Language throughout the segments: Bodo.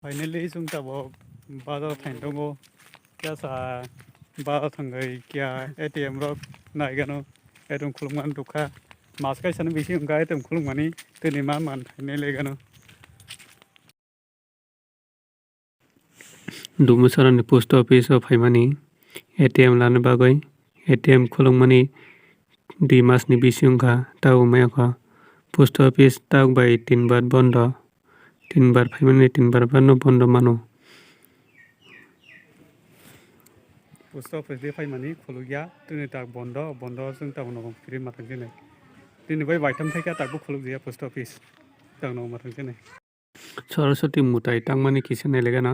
फाइनली जों दाबाव बाजाराव थांनो दङ केसा बाजाराव थाङै क्या एटिएम रक नायगानो एटिएम खुलुमनानै दुखा मास गायसानो बेसे उनगा एटिएम खुलुमनानै दिनै मा मान थांनाय लेगानो दुमुसरानि पोस्ट ऑफिस फाइमानि एटिएम लानो बागै एटिएम खुलुमनानै दुइ मासनि बेसे उनगा ताउ मायाखा पोस्ट ऑफिस ताउ बाय 3 बार बंद 3 बार फाइमानि 3 बार बानो बंद मानो पोस्ट ऑफिस दे फाइमानि खुलु गया दिनै ताक बंद जों टाउनाव फ्रि माथां दिनै दिनै बै वाइथाम थाइका ताकबो खुलु गया पोस्ट ऑफिस टाउनाव माथां दिनै सरस्वती मुताई तांमानि किसे नायलेगाना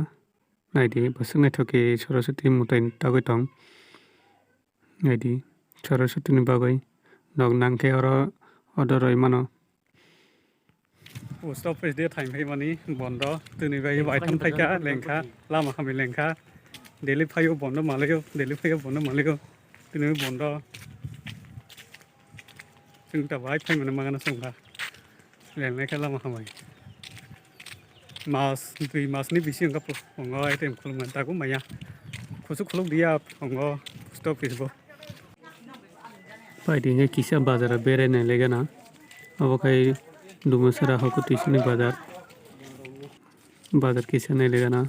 नायदि बसंनाय थके सरस्वती मुताई तागै दं नायदि सरस्वतीनि बागै नग नांखे अर अदरय मानो पोस्ट ऑफिस दे थाइम फाइमानि बंद दिनै बै वाइथाम थाइका लेंखा लामा खामि लेंखा डेली फाइव बंद मालायो डेली फाइव बंद मालायो दिनै बंद जों दाबाय फाइमानि मागाना संखा लेंनायखा लामा खामाय मास 2 मासनि बेसे उनगा फंगा एटिएम खुलुमनानै ताकबो माया खुसु खुलुम दिया फंगा पोस्ट ऑफिस बो बायदिङै किसा बाजारा बेरायनाय लेगाना अबखाय दुमुसरा हकु तिसनि बाजार किसा नाय लेगाना